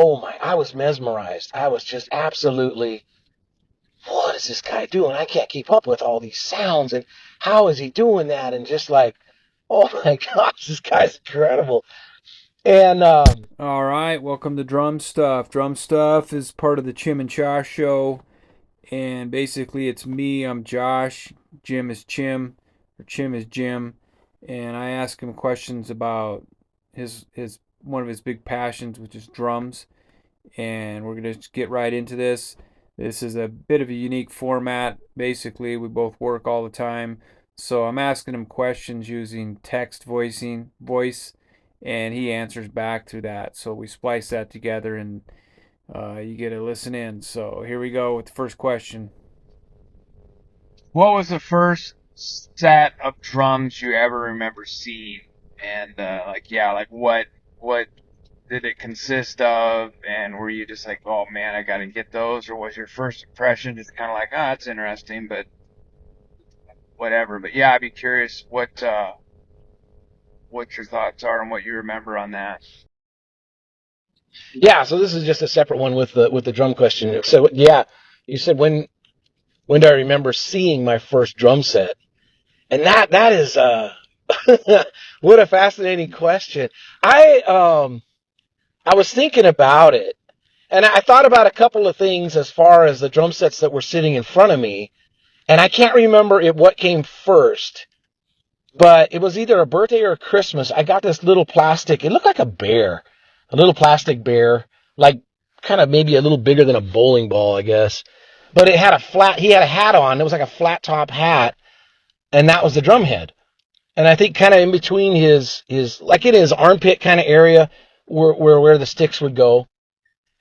oh my, I was mesmerized. I was just absolutely, what is this guy doing? I can't keep up with all these sounds, and how is he doing that? And just like, oh my gosh, this guy's incredible. And All right, welcome to Drum Stuff. Drum Stuff is part of the Chim and Chosh show, and basically it's me. I'm Josh. Jim is Chim, or Chim is Jim, and I ask him questions about his one of his big passions, which is drums. And we're gonna just get right into this. This is a bit of a unique format. Basically, we both work all the time, so I'm asking him questions using text voice, and he answers back to that. So we splice that together, and you get to listen in. So here we go with the first question. What was the first set of drums you ever remember seeing? And what did it consist of? And were you just like, oh man, I gotta get those? Or was your first impression just kind of like, oh, that's interesting, but whatever? But yeah, I'd be curious what your thoughts are and what you remember on that. yeah, so this is just a separate one with the drum question. So yeah, you said when do I remember seeing my first drum set? And that is what a fascinating question. I was thinking about it, and I thought about a couple of things as far as the drum sets that were sitting in front of me, and I can't remember what came first, but it was either a birthday or a Christmas. I got this little plastic. It looked like a bear, a little plastic bear, like kind of maybe a little bigger than a bowling ball, I guess. But it had a flat. He had a hat on. It was like a flat top hat, and that was the drum head. And I think kind of in between his like in his armpit kind of area where the sticks would go.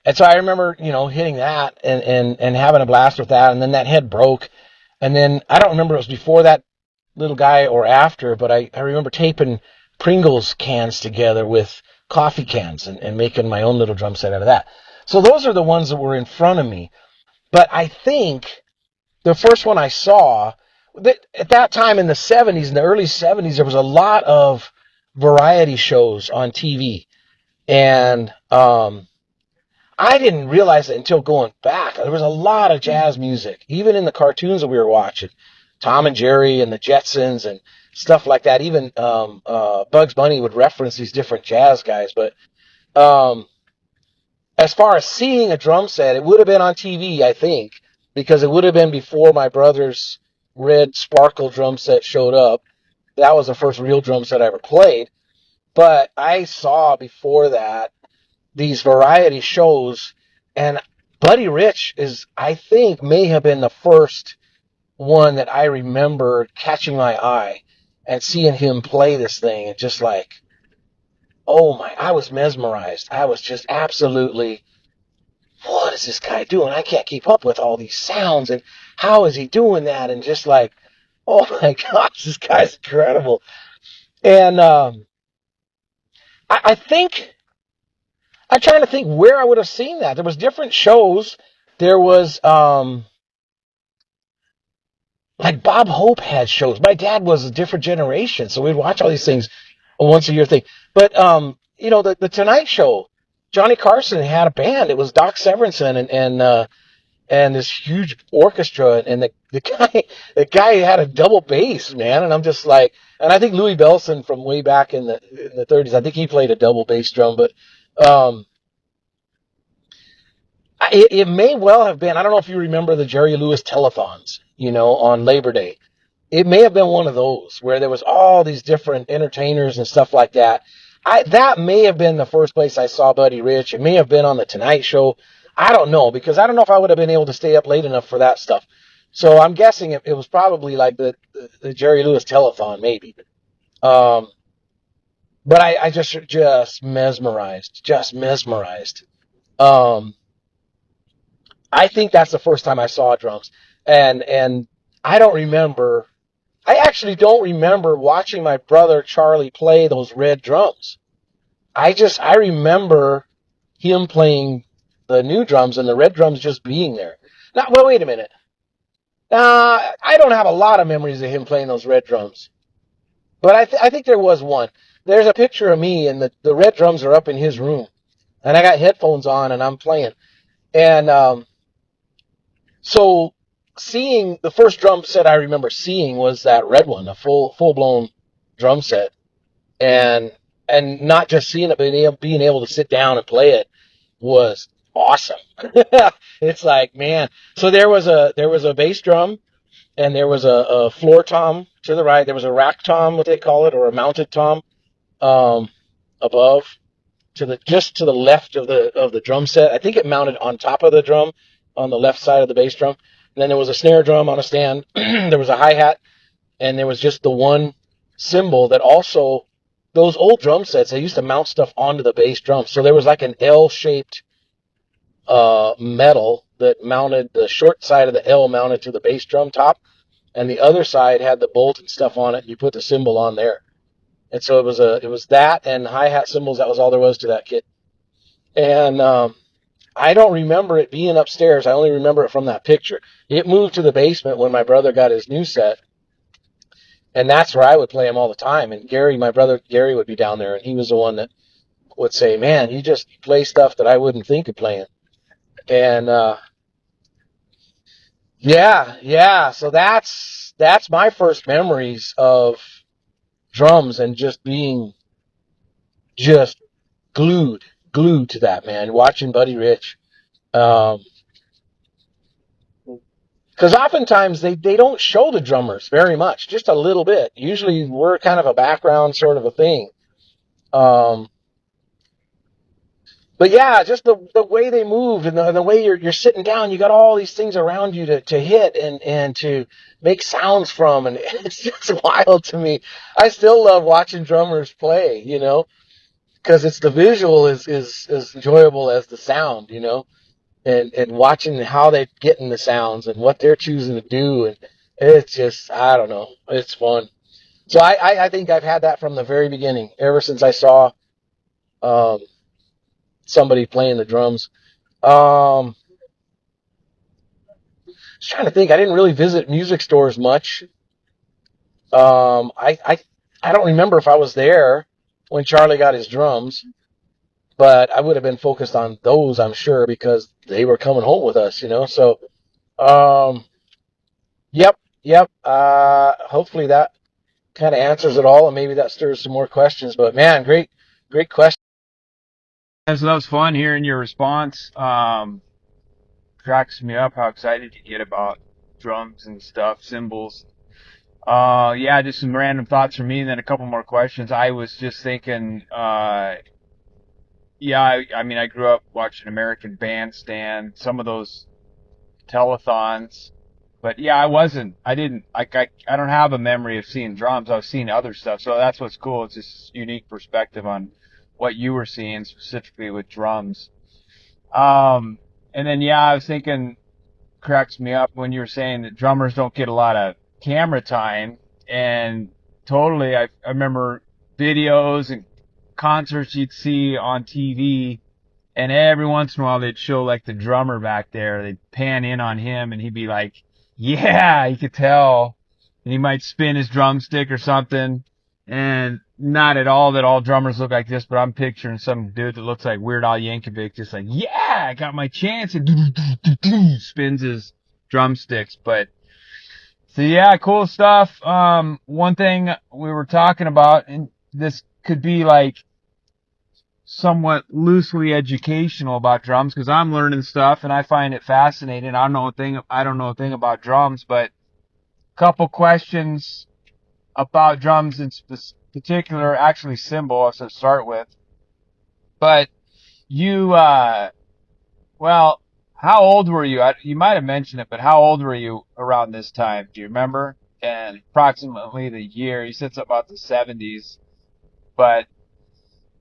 And so I remember, hitting that and having a blast with that. And then that head broke. And then I don't remember if it was before that little guy or after, but I remember taping Pringles cans together with coffee cans and making my own little drum set out of that. So those are the ones that were in front of me. But I think the first one I saw, that at that time in the 70s, in the early 70s, there was a lot of variety shows on TV. And I didn't realize it until going back. There was a lot of jazz music, even in the cartoons that we were watching. Tom and Jerry and the Jetsons and stuff like that. Even Bugs Bunny would reference these different jazz guys. But um, as far as seeing a drum set, it would have been on TV, I think, because it would have been before my brother's red sparkle drum set showed up. That was the first real drum set I ever played. But I saw before that these variety shows, and Buddy Rich is, I think, may have been the first one that I remember catching my eye and seeing him play this thing, and just like, oh my, I was mesmerized. I was just absolutely, what is this guy doing? I can't keep up with all these sounds, and how is he doing that? And just like, oh my gosh, this guy's incredible. And I think I'm trying to think where I would have seen that. There was different shows. There was like Bob Hope had shows. My dad was a different generation, so we'd watch all these things a once a year thing. But the Tonight Show, Johnny Carson had a band. It was Doc Severinsen and this huge orchestra, and the guy had a double bass, man. And I'm just like, and I think Louis Bellson from way back in the 30s, I think he played a double bass drum, but um it may well have been. I don't know if you remember the Jerry Lewis telethons, on Labor Day. It may have been one of those where there was all these different entertainers and stuff like that. That may have been the first place I saw Buddy Rich. It may have been on the Tonight Show. I don't know, because I don't know if I would have been able to stay up late enough for that stuff. So I'm guessing it was probably like the Jerry Lewis telethon, maybe. Um, but I just mesmerized, just mesmerized. Um, I think that's the first time I saw drums, and I don't remember. I actually don't remember watching my brother Charlie play those red drums. I remember him playing the new drums and the red drums just being there. Now, well, wait a minute. I don't have a lot of memories of him playing those red drums, but I think there was one. There's a picture of me, and the red drums are up in his room. and I got headphones on and I'm playing. And so seeing the first drum set I remember seeing was that red one, a full blown drum set, and not just seeing it, but being able to sit down and play it was awesome. It's like, man. So there was a bass drum, and there was a floor tom to the right. There was a rack tom, what they call it, or a mounted tom, um, above, just to the left of the drum set. I think it mounted on top of the drum on the left side of the bass drum. And then there was a snare drum on a stand. There was a hi-hat, and there was just the one cymbal that also, those old drum sets, they used to mount stuff onto the bass drum. So there was like an L-shaped metal that mounted, the short side of the L mounted to the bass drum top, and the other side had the bolt and stuff on it. And you put the cymbal on there. And so it was that and hi-hat cymbals. That was all there was to that kit. And I don't remember it being upstairs. I only remember it from that picture. It moved to the basement when my brother got his new set, and that's where I would play him all the time. And Gary, my brother Gary, would be down there, and he was the one that would say, "Man, you just play stuff that I wouldn't think of playing." And yeah. So that's my first memories of drums, and just being just glued to that, man. Watching Buddy Rich. Um, Because oftentimes they don't show the drummers very much, just a little bit. Usually we're kind of a background sort of a thing. Um, but yeah, just the way they move, and the way you're sitting down, you got all these things around you to hit and to make sounds from, and it's just wild to me. I still love watching drummers play, because it's the visual is as enjoyable as the sound, and watching how they're getting the sounds and what they're choosing to do. And it's just, I don't know, it's fun. So I think I've had that from the very beginning, ever since I saw um, somebody playing the drums. Just trying to think. I didn't really visit music stores much. Um, I, I, I don't remember if I was there when Charlie got his drums, but I would have been focused on those, I'm sure, because they were coming home with us, So, um, yep. Hopefully that kind of answers it all, and maybe that stirs some more questions. But man, great question. And so that was fun hearing your response. Cracks me up how excited you get about drums and stuff, cymbals. Yeah, just some random thoughts from me, and then a couple more questions. I was just thinking, yeah, I mean, I grew up watching American Bandstand, some of those telethons, but yeah, I didn't, like, I don't have a memory of seeing drums. I was seeing other stuff, so that's what's cool. It's this unique perspective on what you were seeing specifically with drums. And then, yeah, I was thinking, cracks me up when you were saying that drummers don't get a lot of camera time, and totally, I remember videos and concerts you'd see on TV, and every once in a while they'd show like the drummer back there. They'd pan in on him, and he'd be like, "Yeah," you could tell, and he might spin his drumstick or something. And not at all that all drummers look like this, but I'm picturing some dude that looks like Weird Al Yankovic, just like, "Yeah, I got my chance," and spins his drumsticks. But so yeah, cool stuff. One thing we were talking about, and this could be like somewhat loosely educational about drums, because I'm learning stuff and I find it fascinating. I don't know a thing about drums, but a couple questions about drums in particular, actually cymbals to start with. But you, well, how old were you? You might have mentioned it, but how old were you around this time? Do you remember? And approximately the year. You said something about the 70s, but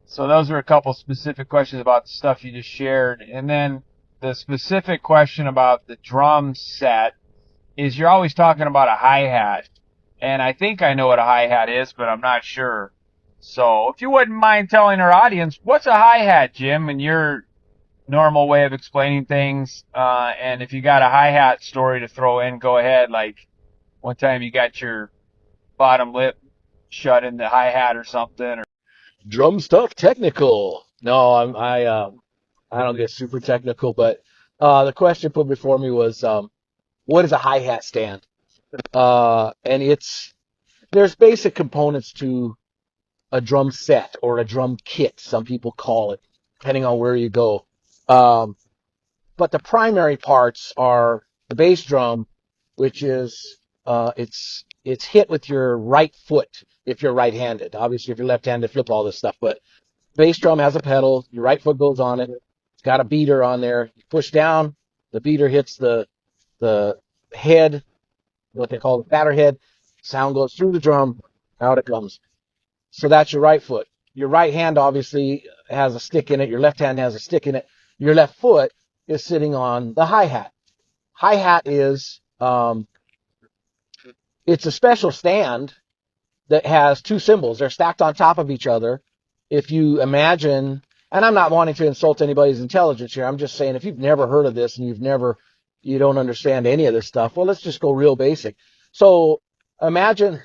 so those are a couple specific questions about the stuff you just shared. And then the specific question about the drum set is, you're always talking about a hi-hat. And I think I know what a hi-hat is, but I'm not sure. So if you wouldn't mind telling our audience, what's a hi-hat, Jim, in your normal way of explaining things? And if you got a hi-hat story to throw in, go ahead. Like one time you got your bottom lip shut in the hi-hat or something. Or Drum stuff technical. No, I. I don't get super technical, but the question put before me was, what is a hi-hat stand? And there's basic components to a drum set or a drum kit, some people call it, depending on where you go. Um, but the primary parts are the bass drum, which is it's hit with your right foot if you're right-handed. Obviously, if you're left-handed, flip all this stuff. But bass drum has a pedal. Your right foot goes on it. It's got a beater on there. You push down, the beater hits the head, what they call the batter head. Sound goes through the drum, out it comes. So that's your right foot. Your right hand obviously has a stick in it. Your left hand has a stick in it. Your left foot is sitting on the hi-hat. Hi-hat is it's a special stand that has two cymbals. They're stacked on top of each other. If you imagine, and I'm not wanting to insult anybody's intelligence here. I'm just saying if you've never heard of this and you don't understand any of this stuff, well, let's just go real basic. So imagine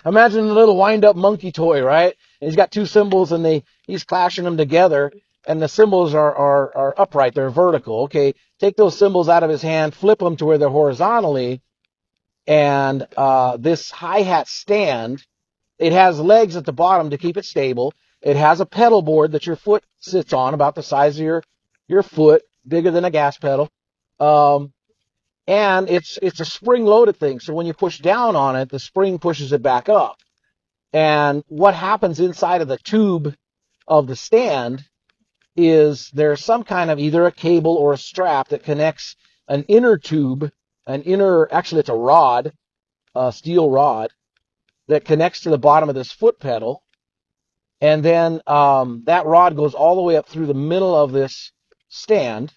a little wind-up monkey toy, right? And he's got two cymbals and he's clashing them together, and the cymbals are upright. They're vertical. Okay, take those cymbals out of his hand, flip them to where they're horizontally, and this hi-hat stand, it has legs at the bottom to keep it stable. It has a pedal board that your foot sits on, about the size of your foot, bigger than a gas pedal. And it's a spring-loaded thing. So when you push down on it, the spring pushes it back up. And what happens inside of the tube of the stand is there's some kind of either a cable or a strap that connects an inner tube, actually it's a rod, a steel rod, that connects to the bottom of this foot pedal. And then that rod goes all the way up through the middle of this stand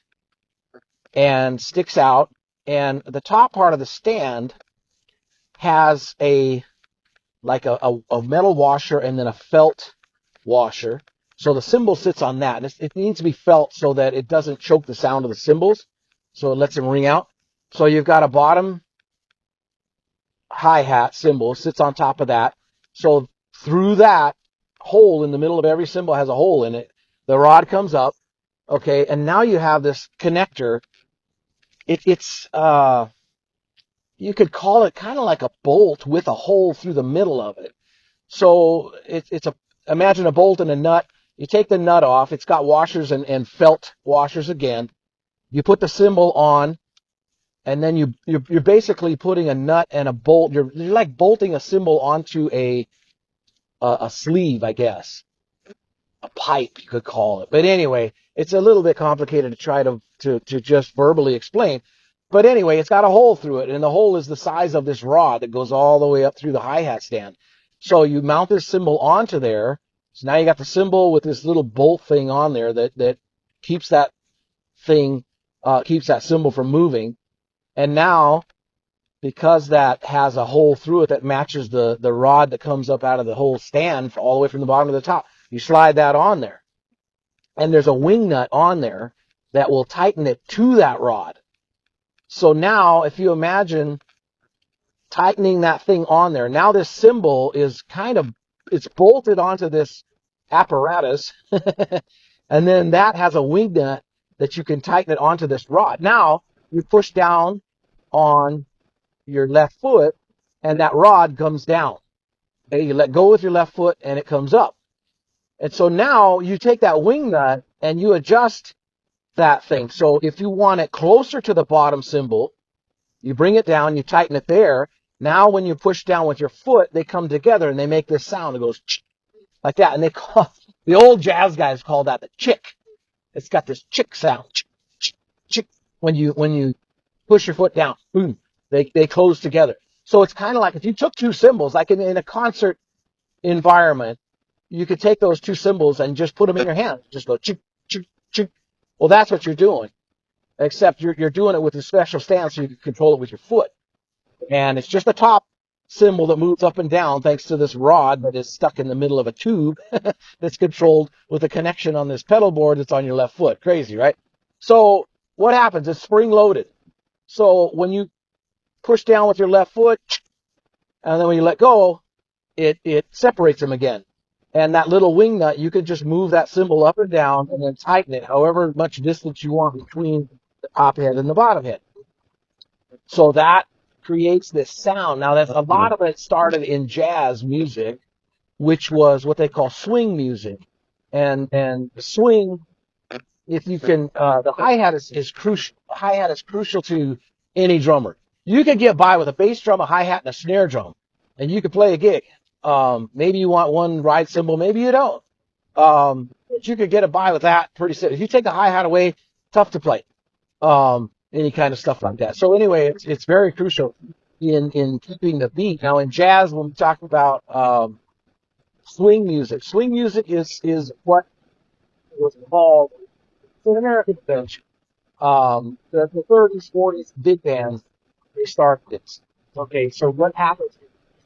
and sticks out. And the top part of the stand has a metal washer and then a felt washer. So the cymbal sits on that. And it needs to be felt so that it doesn't choke the sound of the cymbals. So it lets them ring out. So you've got a bottom hi-hat cymbal sits on top of that. So through that hole in the middle of every cymbal has a hole in it. The rod comes up. Okay. And now you have this connector. It's you could call it kind of like a bolt with a hole through the middle of it. So imagine a bolt and a nut. You take the nut off. It's got washers and felt washers again. You put the cymbal on, and then you're basically putting a nut and a bolt. You're like bolting a cymbal onto a sleeve, I guess. A pipe, you could call it. But anyway, it's a little bit complicated to try to just verbally explain. But anyway, it's got a hole through it, and the hole is the size of this rod that goes all the way up through the hi-hat stand. So you mount this cymbal onto there. So now you got the cymbal with this little bolt thing on there that keeps that cymbal from moving. And now, because that has a hole through it that matches the rod that comes up out of the whole stand all the way from the bottom to the top, you slide that on there. And there's a wing nut on there that will tighten it to that rod. So now, if you imagine tightening that thing on there, now this cymbal is it's bolted onto this apparatus, and then that has a wing nut that you can tighten it onto this rod. Now, you push down on your left foot, and that rod comes down. Okay, you let go with your left foot, and it comes up. And so now you take that wing nut and you adjust that thing. So if you want it closer to the bottom cymbal, you bring it down, you tighten it there. Now when you push down with your foot, they come together and they make this sound. It goes like that. And the old jazz guys call that the chick. It's got this chick sound. Chick. When you push your foot down, boom, they close together. So it's kind of like if you took two cymbals, like in a concert environment, you could take those two cymbals and just put them in your hand. Just go chick, chick, chick. Well, that's what you're doing, except you're doing it with a special stand so you can control it with your foot. And it's just a top cymbal that moves up and down thanks to this rod that is stuck in the middle of a tube that's controlled with a connection on this pedal board that's on your left foot. Crazy, right? So what happens? It's spring loaded. So when you push down with your left foot, and then when you let go, it separates them again. And that little wing nut, you can just move that cymbal up and down and then tighten it however much distance you want between the top head and the bottom head. So that creates this sound. Now, that's a lot of it started in jazz music, which was what they call swing music. And swing, if you can, the hi-hat is crucial. Hi-hat is crucial to any drummer. You can get by with a bass drum, a hi-hat, and a snare drum, and you can play a gig. Maybe you want one ride cymbal, maybe you don't. But you could get by with that pretty simple. If you take the hi-hat away, tough to play. Any kind of stuff like that. So anyway, it's very crucial in keeping the beat. Now in jazz, when we talk about swing music is what was called in American convention. The 30s, 40s, big bands, they started this. Okay, so what happens?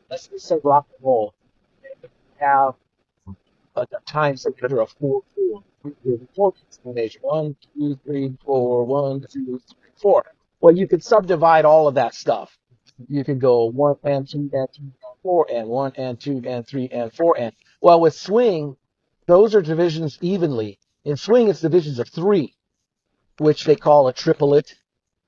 Let's just say rock and roll. They have a time signature of 4/4. The four combination. 1, 2, 3, 4. 1, 2, 3, 4. Well, you could subdivide all of that stuff. You could go 1 and 2 and 3 and 4 and 1 and 2 and 3 and 4 and. Well, with swing, those are divisions evenly. In swing, it's divisions of 3, which they call a triplet.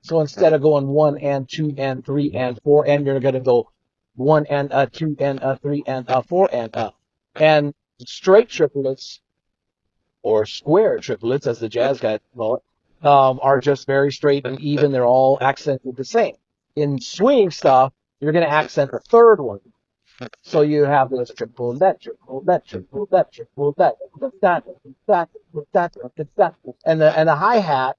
So instead of going 1 and 2 and 3 and 4 and, you're going to go 1 and 2 and 3 and 4 and. And straight triplets, or square triplets, as the jazz guys call it, are just very straight and even. They're all accented the same. In swing stuff, you're going to accent the third one. So you have this triple that, triple that, triple that, triple that, and the hi-hat.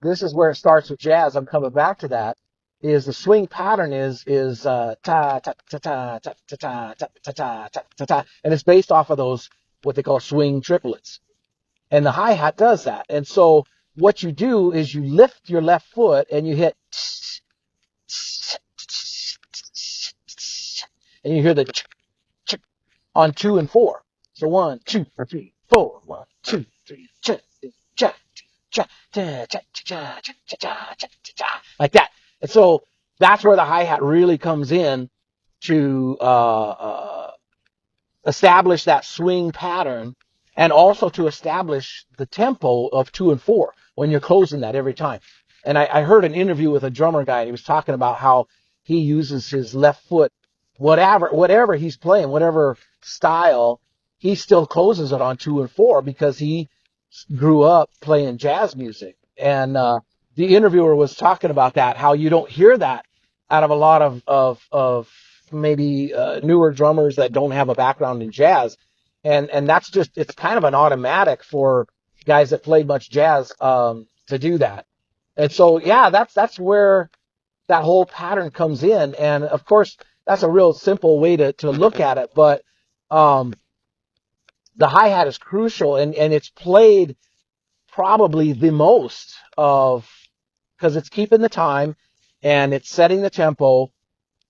This is where it starts with jazz. I'm coming back to that. Is the swing pattern is ta ta ta ta ta ta ta ta ta ta ta, and it's based off of those what they call swing triplets. And the hi-hat does that. And so what you do is you lift your left foot and you hit, and you hear the on 2 and 4. So 1, 2, 3, 4. 1, 2, 3, like that. And so that's where the hi-hat really comes in to establish that swing pattern, and also to establish the tempo of 2 and 4 when you're closing that every time. And I heard an interview with a drummer guy, and he was talking about how he uses his left foot, whatever he's playing, whatever style, he still closes it on 2 and 4 because he grew up playing jazz music. And the interviewer was talking about that, how you don't hear that out of a lot of maybe newer drummers that don't have a background in jazz. And that's just, it's kind of an automatic for guys that played much jazz to do that. And so, yeah, that's where that whole pattern comes in. And of course, that's a real simple way to look at it. But the hi-hat is crucial, and it's played probably the most of, because it's keeping the time and it's setting the tempo.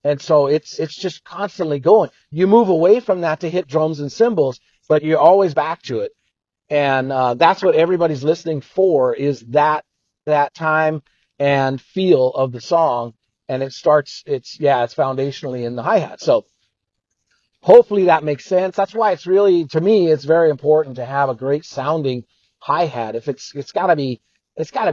And so it's just constantly going. You move away from that to hit drums and cymbals, but you're always back to it. And that's what everybody's listening for, is that time and feel of the song. And it's foundationally in the hi-hat. So hopefully that makes sense. That's why it's really, to me, it's very important to have a great sounding hi-hat. If it's gotta be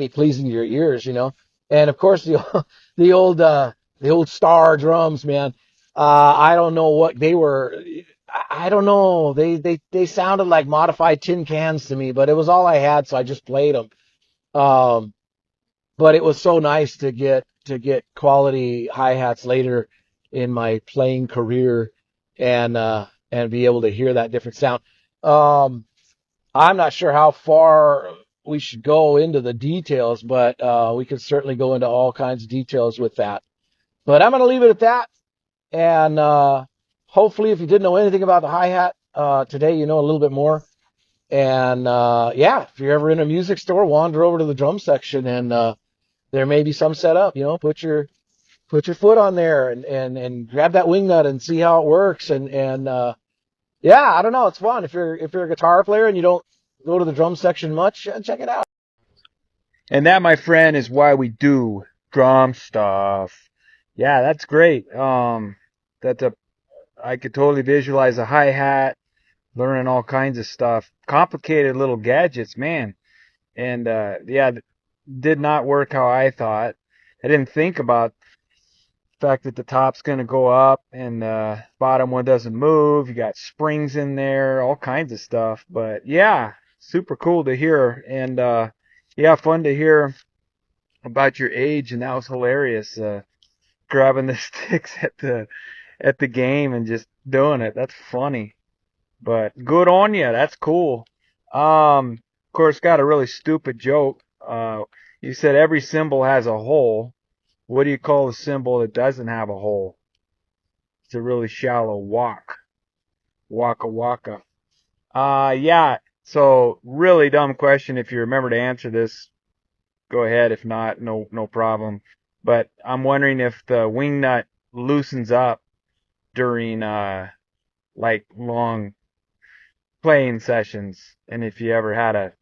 pleasing to your ears, you know. And of course the old Star drums, man. I don't know what they were. I don't know. They sounded like modified tin cans to me, but it was all I had, so I just played them. But it was so nice to get quality hi-hats later in my playing career, and be able to hear that different sound. I'm not sure how far we should go into the details, but we could certainly go into all kinds of details with that. But I'm going to leave it at that. And hopefully, if you didn't know anything about the hi-hat today, you know a little bit more. And if you're ever in a music store, wander over to the drum section, and there may be some set up. You know, put your foot on there and grab that wing nut and see how it works. And I don't know, it's fun. If you're a guitar player and you don't go to the drum section much, check it out. And that, my friend, is why we do drum stuff. Yeah, that's great. I could totally visualize a hi-hat learning all kinds of stuff, complicated little gadgets, man. And yeah, did not work how I thought. I didn't think about the fact that the top's going to go up and bottom one doesn't move. You got springs in there, all kinds of stuff. But yeah, super cool to hear. And yeah, fun to hear about your age. And that was hilarious. Grabbing the sticks at the game and just doing it. That's funny. But good on you. That's cool. Of course, got a really stupid joke. You said every cymbal has a hole. What do you call a cymbal that doesn't have a hole? It's a really shallow walk. Waka waka. Yeah. So really dumb question. If you remember to answer this, go ahead. If not, no problem. But I'm wondering if the wing nut loosens up during like long playing sessions, and if you ever had a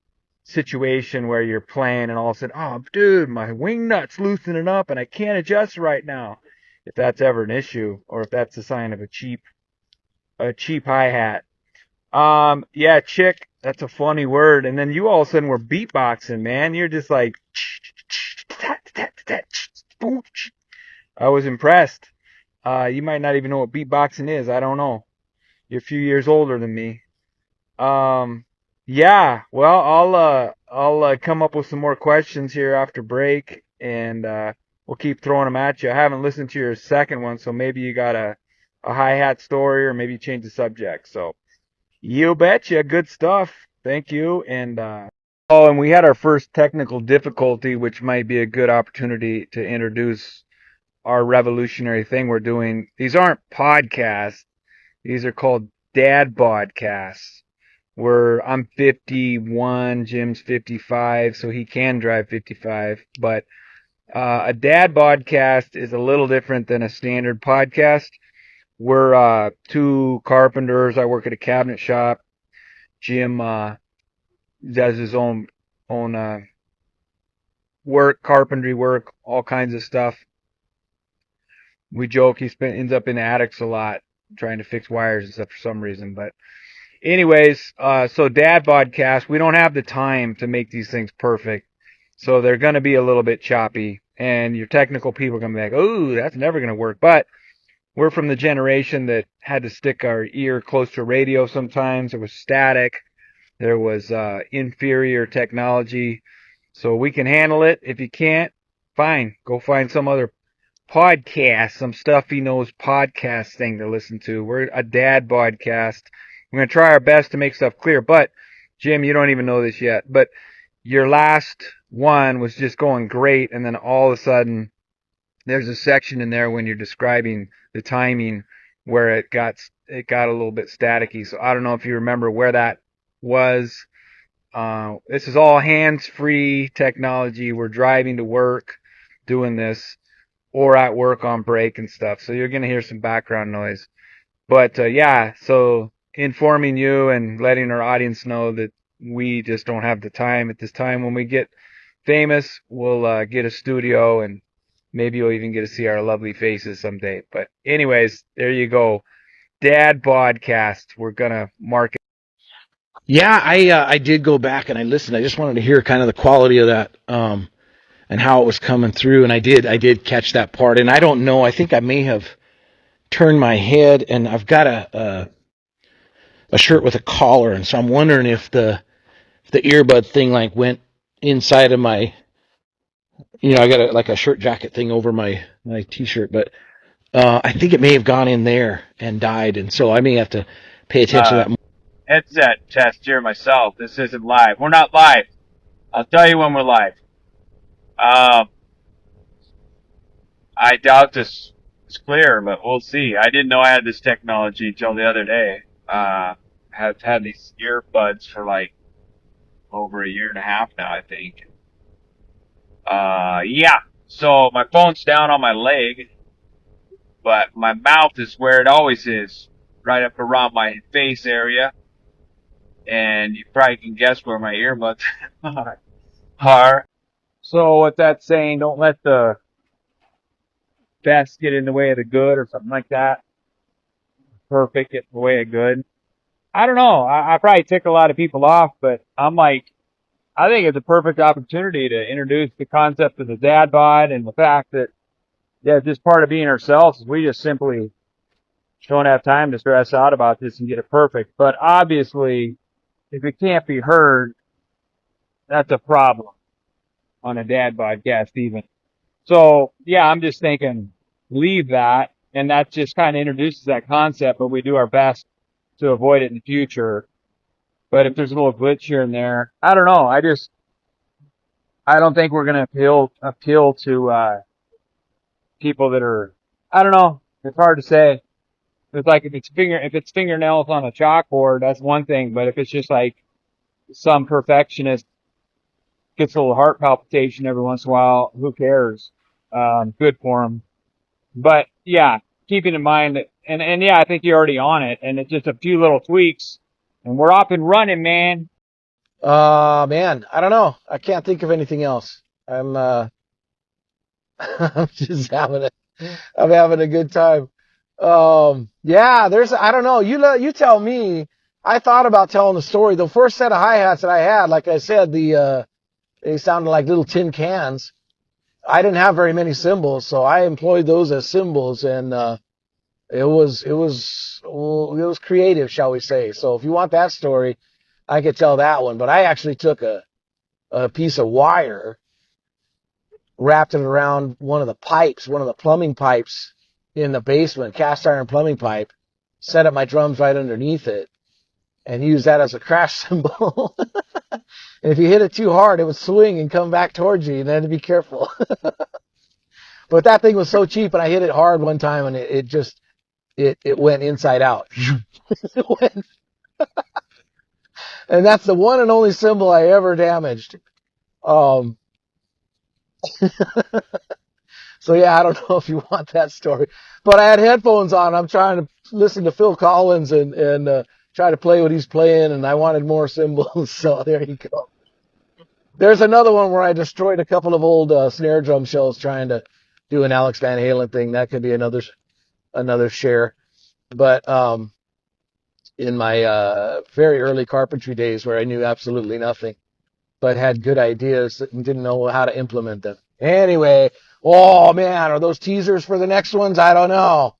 situation where you're playing and all of a sudden, oh dude, my wing nut's loosening up and I can't adjust right now. If that's ever an issue, or if that's a sign of a cheap hi-hat. Yeah, chick, that's a funny word. And then you all of a sudden were beatboxing, man. You're just like, I was impressed. You might not even know what beatboxing is. I don't know. You're a few years older than me. Yeah, well, I'll come up with some more questions here after break, and we'll keep throwing them at you. I haven't listened to your second one, so maybe you got a hi-hat story, or maybe change the subject. So you betcha, good stuff. Thank you, and oh, and we had our first technical difficulty, which might be a good opportunity to introduce our revolutionary thing we're doing. These aren't podcasts; these are called dad podcasts, where I'm 51, Jim's 55, so he can drive 55. But a dad podcast is a little different than a standard podcast. We're two carpenters. I work at a cabinet shop. Jim does his own work, carpentry work, all kinds of stuff. We joke he ends up in the attics a lot trying to fix wires and stuff for some reason, but anyways, so dad podcast, we don't have the time to make these things perfect. So they're going to be a little bit choppy, and your technical people are going to be like, oh, that's never going to work. But we're from the generation that had to stick our ear close to radio sometimes. There was static. There was inferior technology. So we can handle it. If you can't, fine. Go find some other podcast, some stuffy nose podcast thing to listen to. We're a dad podcast. We're going to try our best to make stuff clear. But, Jim, you don't even know this yet. But your last one was just going great. And then all of a sudden, there's a section in there when you're describing the timing where it got a little bit staticky. So I don't know if you remember where that was. This is all hands-free technology. We're driving to work doing this, or at work on break and stuff. So you're going to hear some background noise. But yeah, so informing you and letting our audience know that we just don't have the time at this time. When we get famous, we'll get a studio, and maybe you'll even get to see our lovely faces someday. But anyways, there you go. Dad podcast. We're going to mark it. Yeah, I did go back and I listened. I just wanted to hear kind of the quality of that and how it was coming through, and I did catch that part. And I don't know. I think I may have turned my head, and I've got a shirt with a collar, and so I'm wondering if the earbud thing like went inside of my, I got like a shirt jacket thing over my t-shirt, but I think it may have gone in there and died, and so I may have to pay attention to that more. Headset test here myself. This isn't live. We're not live. I'll tell you when we're live. Um, I doubt this is clear, but we'll see. I didn't know I had this technology until the other day. Have had these earbuds for like over a year and a half now, I think. Yeah. So my phone's down on my leg, but my mouth is where it always is, right up around my face area. And you probably can guess where my earbuds are. So what that's saying, don't let the best get in the way of the good or something like that. Perfect get in the way of good. I don't know. I probably tick a lot of people off, but I'm like, I think it's a perfect opportunity to introduce the concept of the dad bod and the fact that, yeah, just part of being ourselves. We just simply don't have time to stress out about this and get it perfect. But obviously, if it can't be heard, that's a problem on a dad podcast even. So yeah, I'm just thinking leave that, and that just kind of introduces that concept, but we do our best to avoid it in the future. But if there's a little glitch here and there, I don't know. I don't think we're gonna appeal to people that are, I don't know. It's hard to say. It's like if it's fingernails on a chalkboard, that's one thing. But if it's just like some perfectionist gets a little heart palpitation every once in a while, who cares? Good for them. But yeah, keeping in mind that, and yeah, I think you're already on it, and it's just a few little tweaks, and we're up and running, man. Man, I don't know. I can't think of anything else. I'm I'm just I'm having a good time. Yeah, I don't know. You tell me. I thought about telling the story. The first set of hi-hats that I had, like I said, they sounded like little tin cans. I didn't have very many cymbals, so I employed those as cymbals, and it was creative, shall we say. So if you want that story, I could tell that one. But I actually took a piece of wire, wrapped it around one of the plumbing pipes in the basement, cast iron plumbing pipe, set up my drums right underneath it, and used that as a crash cymbal. And if you hit it too hard, it would swing and come back towards you, and then to be careful. But that thing was so cheap, and I hit it hard one time, and it went inside out. It went, and that's the one and only cymbal I ever damaged. Um, so yeah, I don't know if you want that story, but I had headphones on. I'm trying to listen to Phil Collins and try to play what he's playing, and I wanted more cymbals. So there you go. There's another one where I destroyed a couple of old snare drum shells trying to do an Alex Van Halen thing. That could be another share. But in my very early carpentry days, where I knew absolutely nothing, but had good ideas and didn't know how to implement them. Anyway, oh man, are those teasers for the next ones? I don't know.